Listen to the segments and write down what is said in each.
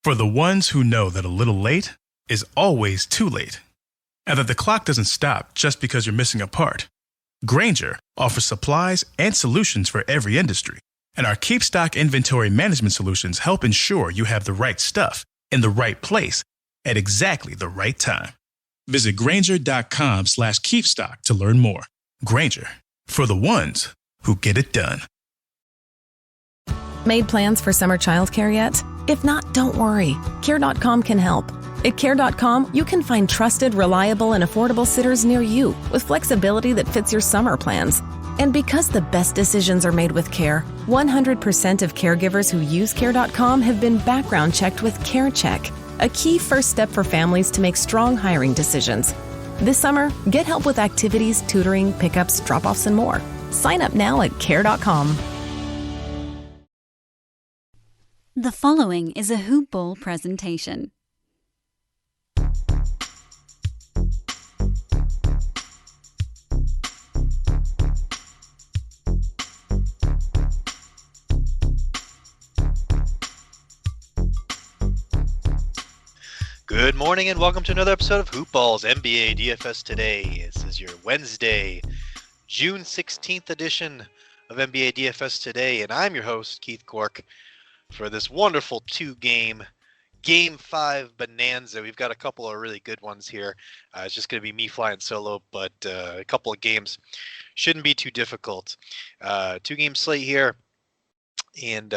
For the ones who know that a little late is always too late, and that the clock doesn't stop just because you're missing a part. Grainger offers supplies and solutions for every industry, and our Keep Stock inventory management solutions help ensure you have the right stuff in the right place at exactly the right time. Visit Grainger.com/keepstock to learn more. Grainger, for the ones who get it done. Made plans for summer childcare yet? If not, don't worry. Care.com can help. At Care.com, you can find trusted, reliable, and affordable sitters near you with flexibility that fits your summer plans. And because the best decisions are made with care, 100% of caregivers who use Care.com have been background checked with CareCheck, a key first step for families to make strong hiring decisions. This summer, get help with activities, tutoring, pickups, drop-offs, and more. Sign up now at Care.com. The following is a Hoop Ball presentation. Good morning and welcome to another episode of Hoop Ball's NBA DFS Today. This is your Wednesday, June 16th edition of NBA DFS Today, and I'm your host, Keith Cork, for this wonderful two-game Game 5 bonanza. We've got a couple of really good ones here. It's just going to be me flying solo, but a couple of games shouldn't be too difficult. Two-game slate here, and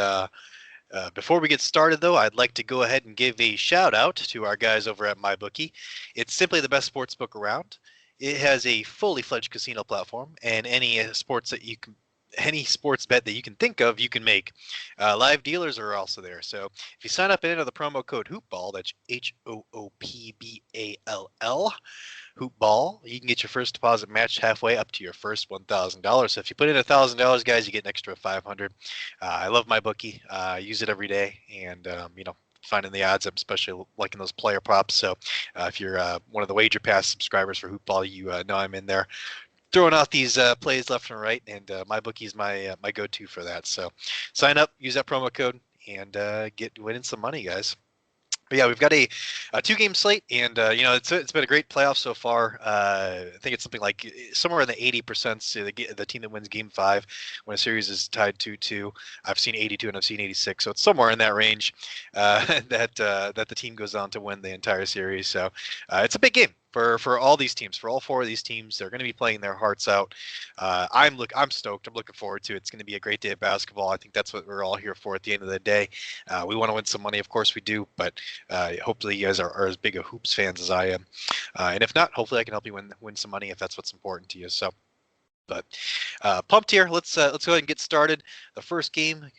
before we get started, though, I'd like to go ahead and give a shout-out to our guys over at MyBookie. It's simply the best sports book around. It has a fully fledged casino platform, and any sports bet that you can think of, you can make. Live dealers are also there. So if you sign up and enter the promo code HoopBall, that's HOOPBALL, HoopBall, you can get your first deposit matched halfway up to your first $1,000. So if you put in $1,000, guys, you get an extra $500. I love MyBookie. I use it every day, and finding the odds, I'm especially liking those player props. So if you're one of the Wager Pass subscribers for HoopBall, you know I'm in there throwing out these plays left and right, and MyBookie is my go-to for that. So sign up, use that promo code, and get winning some money, guys. But yeah, we've got a two-game slate, and it's been a great playoff so far. I think it's something like somewhere in the 80%. The team that wins Game 5 when a series is tied 2-2. I've seen 82 and I've seen 86, so it's somewhere in that range that the team goes on to win the entire series. So it's a big game for all these teams, for all four of these teams. They're going to be playing their hearts out. I'm stoked. I'm looking forward to it. It's going to be a great day of basketball. I think that's what we're all here for at the end of the day. We want to win some money, of course we do, but hopefully you guys are as big a hoops fans as I am. And if not, hopefully I can help you win some money if that's what's important to you. So, but pumped here. Let's go ahead and get started. The first game,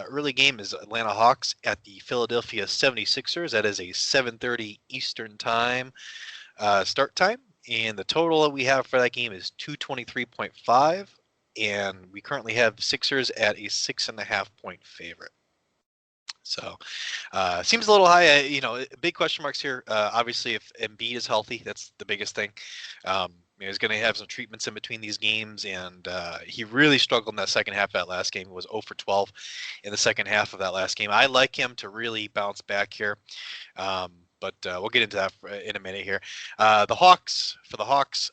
early game, is Atlanta Hawks at the Philadelphia 76ers. That is a 7:30 Eastern time start time, and the total that we have for that game is 223.5, and we currently have Sixers at a 6.5 point favorite. So seems a little high. Big question marks here. Obviously, if Embiid is healthy, that's the biggest thing. He's going to have some treatments in between these games, and he really struggled in that second half of that last game. He was 0 for 12 in the second half of that last game. I like him to really bounce back here. But we'll get into that in a minute here. For the Hawks,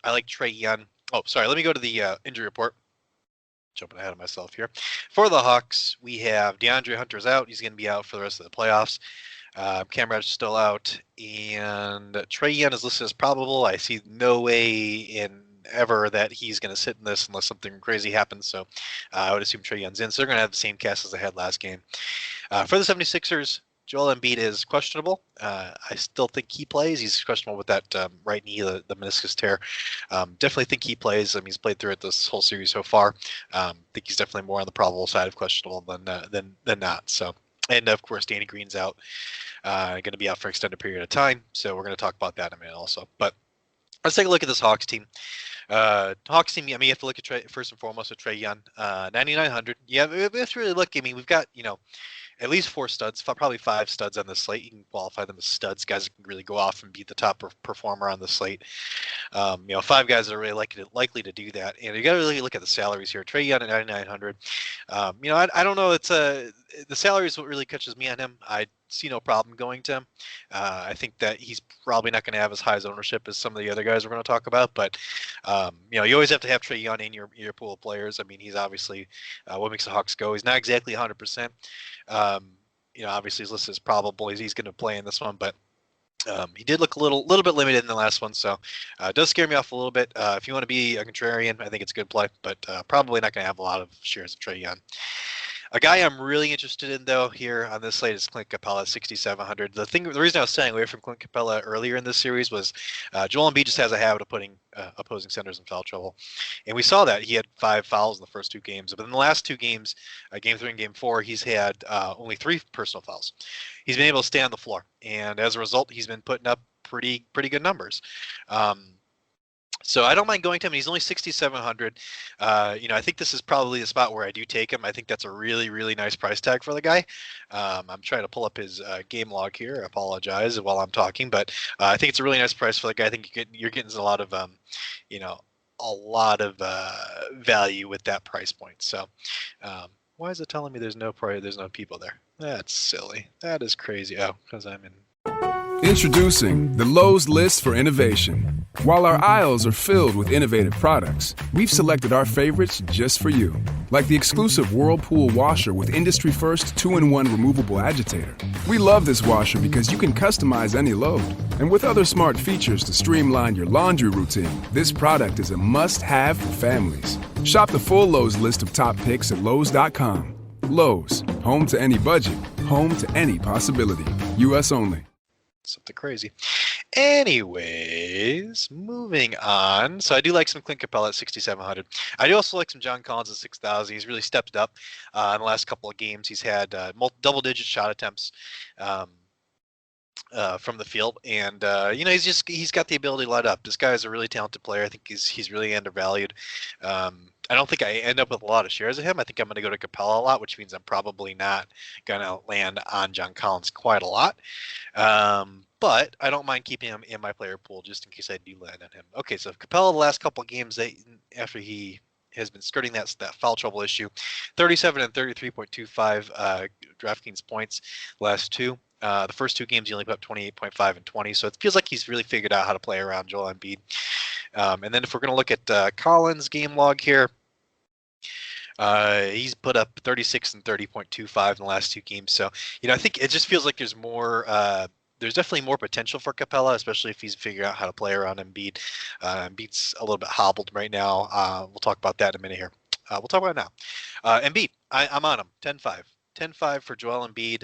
I like Trae Young. Oh, sorry. Let me go to the injury report. Jumping ahead of myself here. For the Hawks, we have DeAndre Hunter's out. He's going to be out for the rest of the playoffs. Cam Reddish is still out. And Trae Young is listed as probable. I see no way in ever that he's going to sit in this unless something crazy happens. So I would assume Trae Young's in. So they're going to have the same cast as they had last game. For the 76ers, Joel Embiid is questionable. I still think he plays. He's questionable with that right knee, the meniscus tear. Definitely think he plays. He's played through it this whole series so far. Think he's definitely more on the probable side of questionable than not. So, and of course, Danny Green's out. Going to be out for an extended period of time. So we're going to talk about that in a minute also. But let's take a look at this Hawks team. You have to look at first and foremost at Trae Young. 9,900. Yeah, we have to really look. We've got at least 4 studs, probably 5 studs on the slate. You can qualify them as studs, guys that can really go off and be the top performer on the slate. 5 guys that are really likely to do that. And you got to really look at the salaries here. Trae Young at 9,900. I don't know. It's the salary is what really catches me on him. I see no problem going to him. I think that he's probably not going to have as high as ownership as some of the other guys we're going to talk about, but you always have to have Trae Young in your pool of players. I mean, he's obviously what makes the Hawks go. He's not exactly 100%. Obviously he's listed as probable. He's going to play in this one, but he did look a little bit limited in the last one, so it does scare me off a little bit. If you want to be a contrarian, I think it's a good play, but probably not going to have a lot of shares of Trae Young. A guy I'm really interested in, though, here on this slate is Clint Capella at 6,700. The reason I was staying away from Clint Capella earlier in this series was Joel Embiid just has a habit of putting opposing centers in foul trouble, and we saw that he had 5 fouls in the first 2 games. But in the last 2 games, Game 3 and Game 4, he's had only 3 personal fouls. He's been able to stay on the floor, and as a result, he's been putting up pretty good numbers. So I don't mind going to him. He's only 6,700. I think this is probably the spot where I do take him. I think that's a really, really nice price tag for the guy. I'm trying to pull up his game log here. I apologize while I'm talking, but I think it's a really nice price for the guy. I think you're getting a lot of, value with that price point. So why is it telling me there's no people there? That's silly. That is crazy. Oh, because I'm in. Introducing the Lowe's List for Innovation. While our aisles are filled with innovative products, we've selected our favorites just for you. Like the exclusive Whirlpool washer with industry-first 2-in-1 removable agitator. We love this washer because you can customize any load. And with other smart features to streamline your laundry routine, this product is a must-have for families. Shop the full Lowe's list of top picks at Lowe's.com. Lowe's, home to any budget, home to any possibility. U.S. only. Something crazy. Anyways, moving on. So I do like some Clint Capella at 6,700. I do also like some John Collins at 6,000. He's really stepped up in the last couple of games. He's had double-digit shot attempts from the field, and he's got the ability to light up. This guy is a really talented player. I think he's really undervalued. I don't think I end up with a lot of shares of him. I think I'm going to go to Capella a lot, which means I'm probably not going to land on John Collins quite a lot. But I don't mind keeping him in my player pool just in case I do land on him. Okay, so Capella the last couple of games after he has been skirting that foul trouble issue, 37 and 33.25 DraftKings points last 2. The first 2 games he only put up 28.5 and 20, so it feels like he's really figured out how to play around Joel Embiid. And then if we're going to look at Collins' game log here, he's put up 36 and 30.25 in the last 2 games. So, I think it just feels like there's more. There's definitely more potential for Capella, especially if he's figured out how to play around Embiid. Embiid's a little bit hobbled right now. We'll talk about that in a minute here. We'll talk about it now. Embiid, I'm on him. 10-5. 10-5 for Joel Embiid.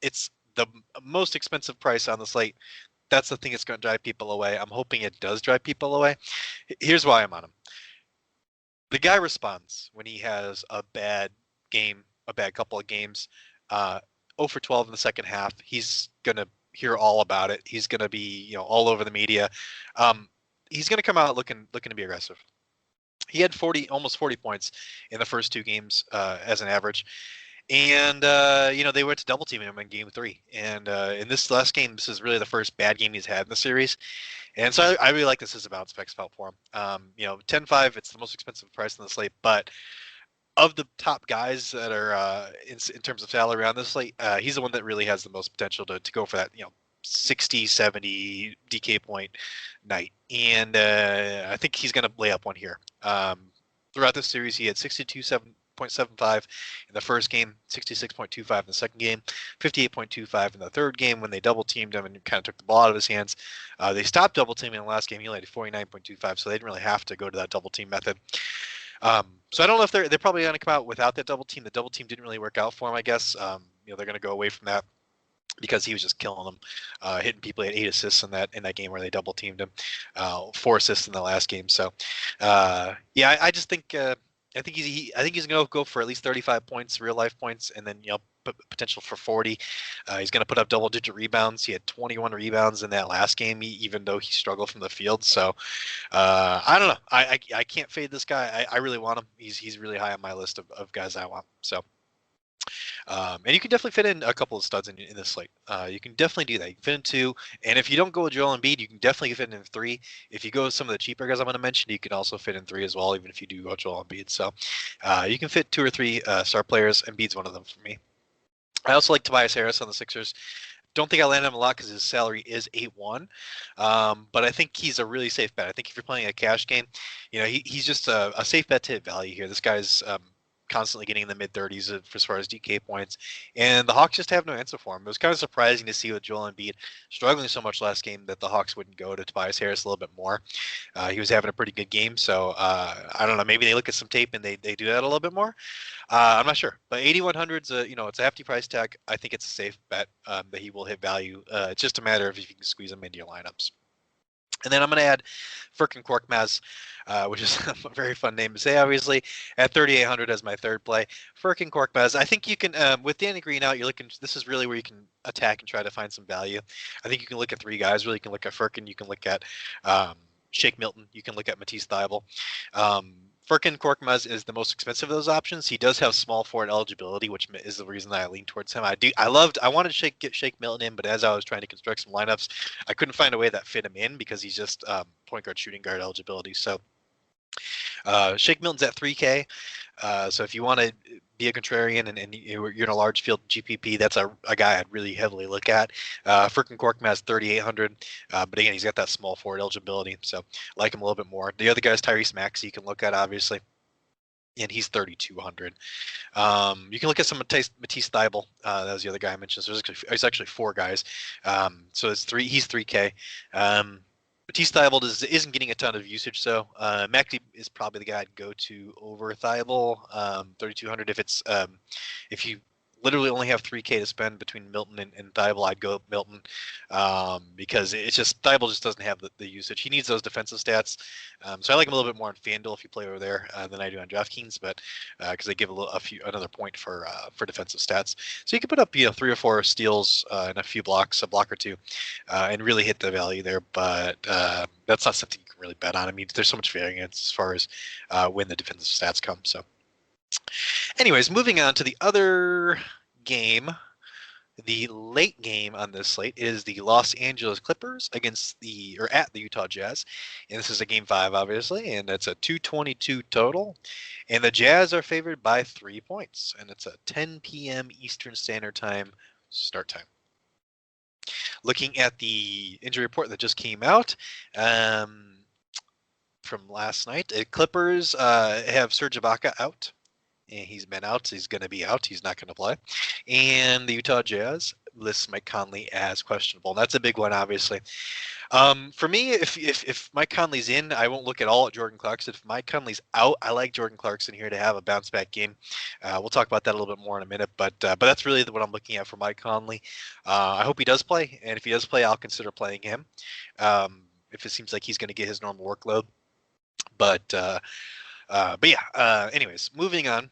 It's the most expensive price on the slate. That's the thing that's going to drive people away. I'm hoping it does drive people away. Here's why I'm on him. The guy responds when he has a bad game, a bad couple of games. 0 for 12 in the second half. He's going to hear all about it. He's going to be, all over the media. He's going to come out looking to be aggressive. He had almost 40 points in the first 2 games as an average. And, they went to double teaming him in Game 3. And in this last game, this is really the first bad game he's had in the series. And so I really like this as a bounce back spot for him. 10-5, it's the most expensive price on the slate. But of the top guys that are in terms of salary on this slate, he's the one that really has the most potential to go for that, 60, 70 DK point night. And I think he's going to lay up one here. Throughout this series, he had 62.75 in the first game, 66.25 in the second game, 58.25 in the third game when they double teamed him and kind of took the ball out of his hands. They stopped double teaming in the last game. He only had 49.25, so they didn't really have to go to that double team method. So I don't know if they're probably going to come out without that double team. The double team didn't really work out for him, I guess. They're going to go away from that because he was just killing them, hitting people. He had 8 assists in that game where they double teamed him, 4 assists in the last game. So I just think. I think he's going to go for at least 35 points, real life points, and then potential for 40. He's going to put up double-digit rebounds. He had 21 rebounds in that last game, even though he struggled from the field. So I don't know. I can't fade this guy. I really want him. He's really high on my list of guys I want. So. And you can definitely fit in a couple of studs in this slate. You can definitely do that. You can fit in 2, and if you don't go with Joel Embiid, you can definitely fit in 3. If you go with some of the cheaper guys I'm going to mention, you can also fit in 3 as well, even if you do go Joel Embiid. So you can fit 2 or 3 star players. Embiid's one of them for me. I also like Tobias Harris on the Sixers. Don't think I land him a lot because his salary is 8-1, but I think he's a really safe bet. I think if you're playing a cash game, he's just a safe bet to hit value here. This guy's constantly getting in the mid 30s as far as DK points, and the Hawks just have no answer for him. It was kind of surprising to see with Joel Embiid struggling so much last game that the Hawks wouldn't go to Tobias Harris a little bit more. He was having a pretty good game, so I don't know. Maybe they look at some tape and they do that a little bit more. I'm not sure, but 8,100's it's a hefty price tag. I think it's a safe bet that he will hit value. It's just a matter of if you can squeeze him into your lineups. And then I'm going to add Furkan Korkmaz, which is a very fun name to say, obviously, at 3,800 as my third play. Furkan Korkmaz, I think you can, with Danny Green out, this is really where you can attack and try to find some value. I think you can look at three guys, really. You can look at Furkan, you can look at Shake Milton, you can look at Matisse Thybulle. Furkan Korkmaz is the most expensive of those options. He does have small forward eligibility, which is the reason that I lean towards him. I wanted to get Shake Milton in, but as I was trying to construct some lineups, I couldn't find a way that fit him in because he's just point guard, shooting guard eligibility. So Shake Milton's at 3K. So if you want to be a contrarian and you're in a large field GPP, that's a guy I'd really heavily look at. Furkan Korkmaz 3,800, but again, he's got that small forward eligibility, so I like him a little bit more. The other guy is Tyrese Maxey. You can look at, obviously, and he's 3,200. You can look at some Matisse Thybulle. That was the other guy I mentioned. So there's actually four guys. So he's 3K. Matisse Thybulle isn't getting a ton of usage, so Maxey is probably the guy I'd go to over Thybulle. 3,200. If you literally only have 3K to spend between Milton and Thybulle, I'd go Milton because it's just Thybulle just doesn't have the usage. He needs those defensive stats, so I like him a little bit more on FanDuel if you play over there than I do on DraftKings, but because they give another point for defensive stats, so you can put up 3 or 4 steals and a few blocks, a block or two, and really hit the value there. But that's not something you can really bet on. I mean, there's so much variance as far as when the defensive stats come. So. Anyways, moving on to the other game, the late game on this slate is the Los Angeles Clippers at the Utah Jazz, and this is a game 5, obviously, and it's a 222 total, and the Jazz are favored by 3 points, and it's a 10 p.m. Eastern Standard Time start time. Looking at the injury report that just came out from last night, Clippers have Serge Ibaka out. And he's been out. So he's going to be out. He's not going to play. And the Utah Jazz lists Mike Conley as questionable. That's a big one, obviously. For me, if Mike Conley's in, I won't look at all at Jordan Clarkson. If Mike Conley's out, I like Jordan Clarkson here to have a bounce back game. We'll talk about that a little bit more in a minute. But that's really what I'm looking at for Mike Conley. I hope he does play. And if he does play, I'll consider playing him. If it seems like he's going to get his normal workload. But yeah, anyways, moving on.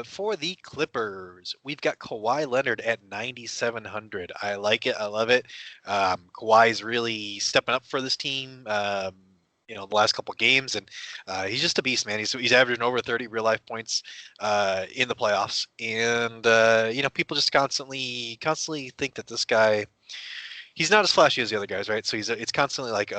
For the Clippers, we've got Kawhi Leonard at 9,700. I like it. I love it. Kawhi's really stepping up for this team, the last couple games, and he's just a beast, man. He's averaging over 30 real life points in the playoffs, and people just constantly think that this guy, he's not as flashy as the other guys, right? So it's constantly like,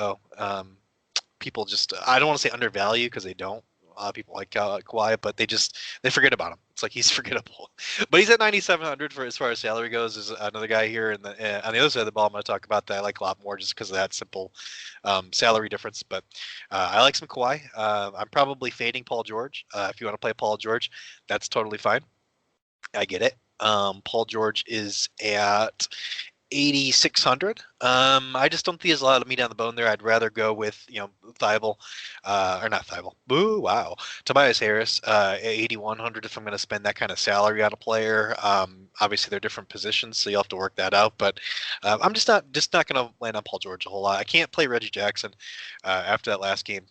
people just, I don't want to say undervalue because they don't. A lot of people like Kawhi, but they forget about him. It's like he's forgettable. But he's at 9,700 for as far as salary goes. There's another guy here on the other side of the ball I'm going to talk about that I like a lot more just because of that simple salary difference. But I like some Kawhi. I'm probably fading Paul George. If you want to play Paul George, that's totally fine. I get it. Paul George is at 8,600. I just don't think there's a lot of meat on the bone there. I'd rather go with Thybulle, or not Thybulle. Boo! Wow, Tobias Harris at 8,100. If I'm going to spend that kind of salary on a player, obviously they're different positions, so you'll have to work that out. But I'm just not going to land on Paul George a whole lot. I can't play Reggie Jackson after that last game.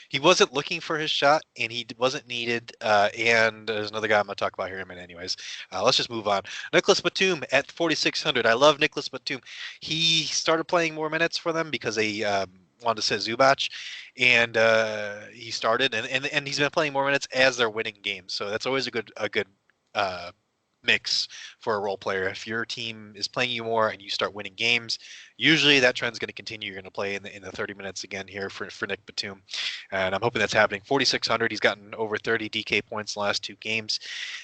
He wasn't looking for his shot, and he wasn't needed. And there's another guy I'm going to talk about here in a minute anyways. Let's just move on. Nicholas Batum at 4,600. I love Nicholas Batum. He started playing more minutes for them because they wanted to sit Zubac, and he started, and he's been playing more minutes as they're winning games. So that's always a good mix for a role player. If your team is playing you more and you start winning games, usually that trend's going to continue. You're going to play in the 30 minutes again here for Nick Batum, and I'm hoping that's happening. 4,600. He's gotten over 30 DK points in the last 2 games.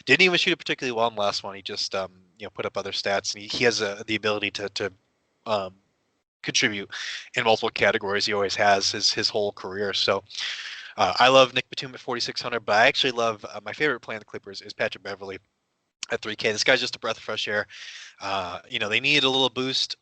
Didn't even shoot it particularly well in the last one. He just put up other stats, and he has the ability to contribute in multiple categories. He always has his whole career. So I love Nick Batum at 4,600, but I actually love my favorite play on the Clippers is Patrick Beverley at 3K. This guy's just a breath of fresh air. They needed a little boost.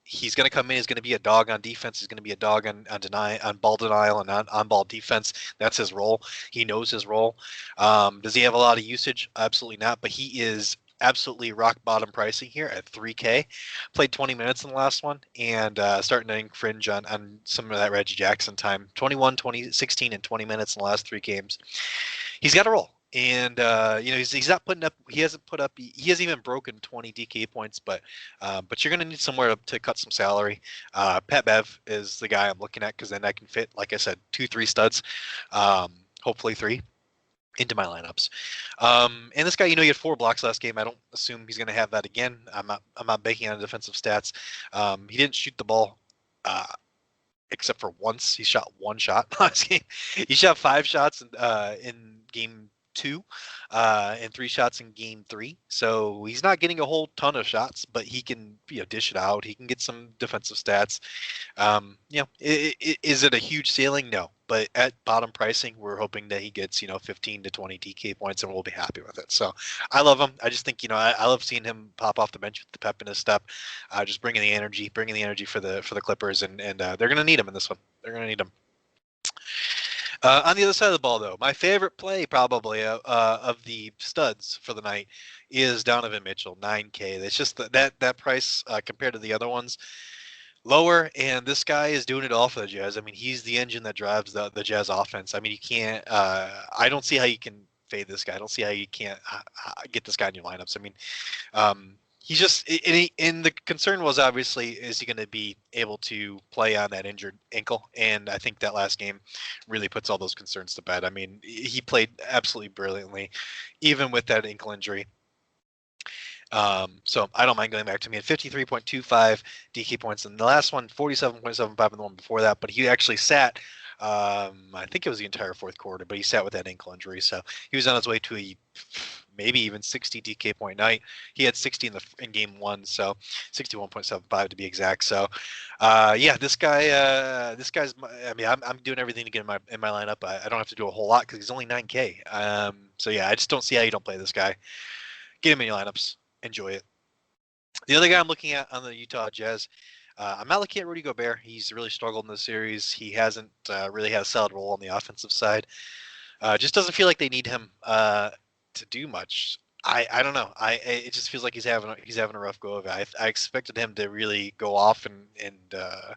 He's going to come in. He's going to be a dog on defense. He's going to be a dog on ball denial and on ball defense. That's his role. He knows his role. Does he have a lot of usage? Absolutely not. But he is absolutely rock bottom pricing here at 3K. Played 20 minutes in the last one and starting to infringe on some of that Reggie Jackson time. 21, 20, 16, and 20 minutes in the last 3 games. He's got a role. And he's not putting up. He hasn't put up. He hasn't even broken 20 DK points. But you're going to need somewhere to cut some salary. Pat Bev is the guy I'm looking at because then I can fit, like I said, 2-3 studs, hopefully 3 into my lineups. And this guy, he had 4 blocks last game. I don't assume he's going to have that again. I'm not banking on defensive stats. He didn't shoot the ball. Except for once, he shot 1 shot last game. He shot 5 shots in game 2 and 3 shots in game 3. So he's not getting a whole ton of shots, but he can dish it out. He can get some defensive stats. Is it a huge ceiling? No. But at bottom pricing, we're hoping that he gets 15 to 20 DK points, and we'll be happy with it. So I love him. I just think I love seeing him pop off the bench with the pep in his step, just bringing the energy for the Clippers, and they're going to need him in this one. They're going to need him. On the other side of the ball, though, my favorite play probably of the studs for the night is Donovan Mitchell, 9K. It's just that price compared to the other ones, lower, and this guy is doing it all for the Jazz. I mean, he's the engine that drives the Jazz offense. I mean, you can't. I don't see how you can fade this guy. I don't see how you can't get this guy in your lineups. I mean, he's just. And the concern was obviously, is he going to be able to play on that injured ankle? And I think that last game really puts all those concerns to bed. I mean, he played absolutely brilliantly, even with that ankle injury. So I don't mind going back to me at 53.25 DK points in the last one, 47.75 in the one before that. But he actually sat, I think it was the entire 4th quarter, but he sat with that ankle injury. So he was on his way to a maybe even 60 DK point night. He had 60 in game 1, so 61.75 to be exact. So this guy's. I mean, I'm doing everything to get in my lineup. I don't have to do a whole lot because he's only 9K. I just don't see how you don't play this guy. Get him in your lineups. Enjoy it. The other guy I'm looking at on the Utah Jazz, I'm not looking at Rudy Gobert. He's really struggled in the series. He hasn't really had a solid role on the offensive side. Just doesn't feel like they need him to do much. I don't know. It just feels like he's having a rough go of it. I expected him to really go off, and the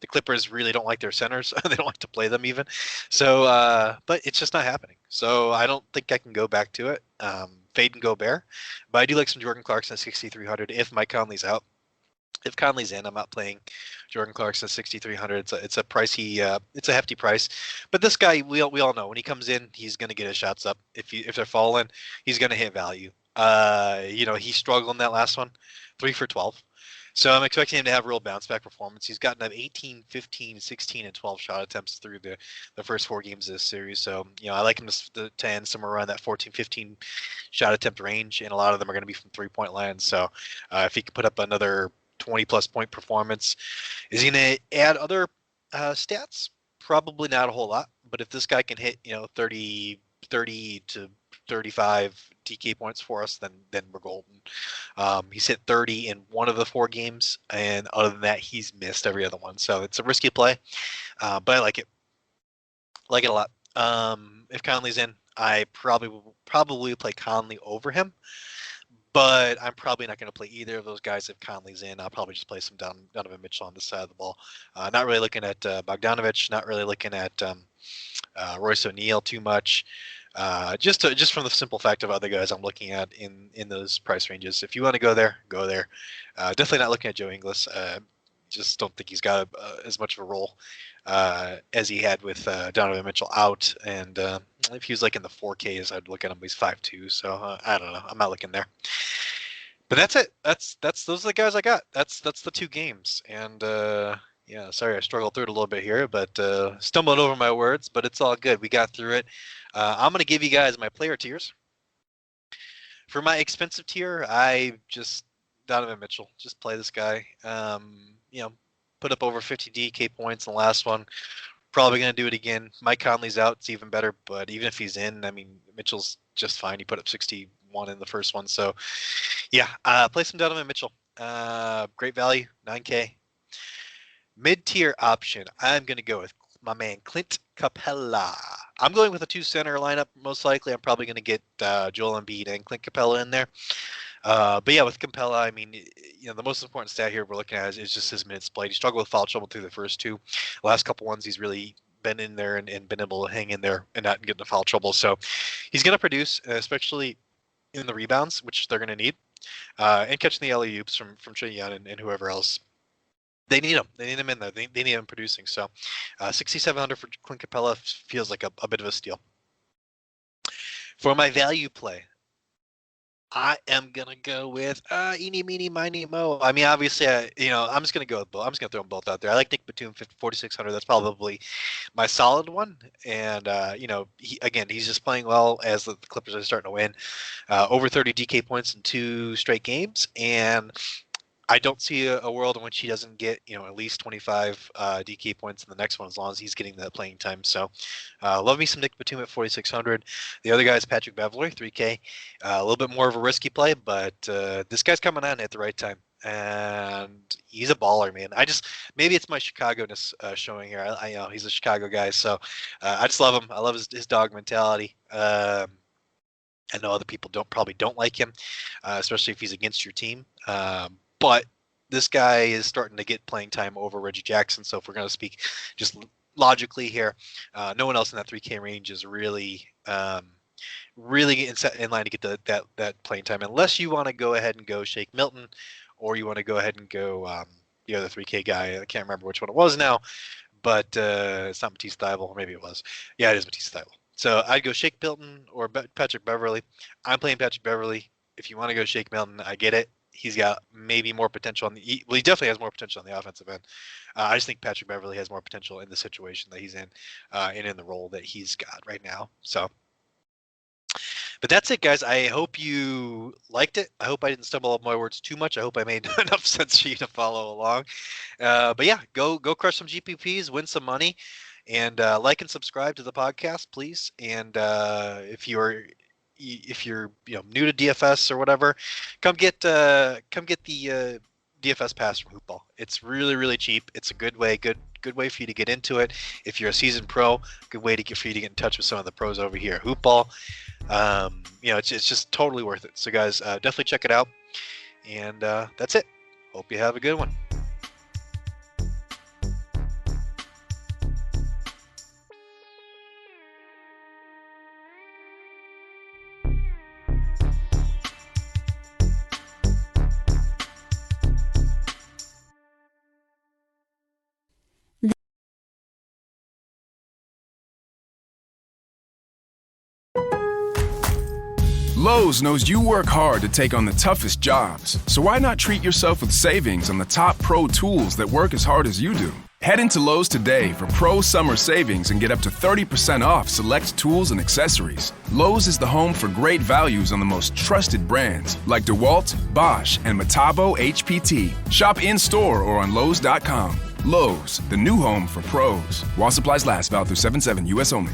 Clippers really don't like their centers. They don't like to play them even. So, but it's just not happening. So I don't think I can go back to it. Fade and Gobert, but I do like some Jordan Clarkson at 6,300 if Mike Conley's out. If Conley's in, I'm not playing Jordan Clarkson at 6,300. It's a price it's a hefty price. But this guy, we all know when he comes in, he's going to get his shots up. If they're falling, he's going to hit value. He struggled in that last one, 3 for 12. So I'm expecting him to have a real bounce back performance. He's gotten up 18, 15, 16, and 12 shot attempts through the first 4 games of this series. So, I like him to end somewhere around that 14, 15 shot attempt range, and a lot of them are going to be from 3-point land. So if he can put up another 20-plus point performance, is he going to add other stats? Probably not a whole lot. But if this guy can hit, 30 to 35 DK points for us, then we're golden. He's hit 30 in one of the 4 games, and other than that, he's missed every other one. So it's a risky play, but I like it. Like it a lot. If Conley's in, I probably play Conley over him, but I'm probably not going to play either of those guys if Conley's in. I'll probably just play some Donovan Mitchell on this side of the ball. Not really looking at Bogdanovich. Not really looking at Royce O'Neal too much. Just from the simple fact of other guys I'm looking at in those price ranges. If you want to go there, go there. Definitely not looking at Joe Ingles. just don't think he's got as much of a role as he had with Donovan Mitchell out. And if he was like in the 4Ks, I'd look at him. He's 5'2", so I don't know. I'm not looking there. But that's it. Those are the guys I got. That's the 2 games. And yeah, sorry I struggled through it a little bit here, but stumbled over my words. But it's all good. We got through it. I'm gonna give you guys my player tiers. For my expensive tier, I just Donovan Mitchell. Just play this guy. Put up over 50 DK points in the last one. Probably going to do it again. Mike Conley's out. It's even better. But even if he's in, I mean, Mitchell's just fine. He put up 61 in the first one. So, yeah, play some Donovan Mitchell. Great value, 9K. Mid-tier option, I'm going to go with my man Clint Capella. I'm going with a 2-center lineup, most likely. I'm probably going to get Joel Embiid and Clint Capella in there. But yeah, with Capella, I mean, the most important stat here we're looking at is just his minutes played. He struggled with foul trouble through the first 2. The last couple ones, he's really been in there and been able to hang in there and not get into foul trouble. So he's going to produce, especially in the rebounds, which they're going to need, and catching the alley-oops from Trae Young and whoever else. They need him. They need him in there. They need him producing. So 6,700 for Clint Capella feels like a bit of a steal. For my value play, I am going to go with eeny, meeny, miny, mo. I mean, obviously, I'm just going to go with both. I'm just going to throw them both out there. I like Nick Batum, 4,600. That's probably my solid one. And, he's just playing well as the Clippers are starting to win. Over 30 DK points in 2 straight games. And I don't see a world in which he doesn't get, at least 25 DK points in the next one, as long as he's getting the playing time. So, love me some Nick Batum at 4,600. The other guy is Patrick Beverley, 3K. A little bit more of a risky play, but this guy's coming on at the right time, and he's a baller, man. Maybe it's my Chicago-ness showing here. I know he's a Chicago guy, so I just love him. I love his dog mentality. I know other people probably don't like him, especially if he's against your team. But this guy is starting to get playing time over Reggie Jackson. So if we're going to speak just logically here, no one else in that 3K range is really in line to get that playing time, unless you want to go ahead and go Shake Milton, or you want to go ahead and go the other 3K guy. I can't remember which one it was now, but it's not Matisse Thybulle, or maybe it was. Yeah, it is Matisse Thybulle. So I'd go Shake Milton or Patrick Beverley. I'm playing Patrick Beverley. If you want to go Shake Milton, I get it. He's got maybe more potential he definitely has more potential on the offensive end. I just think Patrick Beverley has more potential in the situation that he's in, and in the role that he's got right now. So, but that's it, guys. I hope you liked it. I hope I didn't stumble over my words too much. I hope I made enough sense for you to follow along. But yeah, go crush some GPPs, win some money, and like and subscribe to the podcast, please. And if you're new to DFS or whatever, come get the DFS pass from Hoopball. It's really, really cheap. It's a good way for you to get into it. If you're a seasoned pro, good way for you to get in touch with some of the pros over here at Hoopball. It's just totally worth it. So guys, definitely check it out. And that's it. Hope you have a good one. Lowe's knows you work hard to take on the toughest jobs, so why not treat yourself with savings on the top pro tools that work as hard as you do? Head into Lowe's today for pro summer savings and get up to 30% off select tools and accessories. Lowe's is the home for great values on the most trusted brands like DeWalt, Bosch, and Metabo HPT. Shop in-store or on Lowes.com. Lowe's, the new home for pros. While supplies last, valid through 7/7, U.S. only.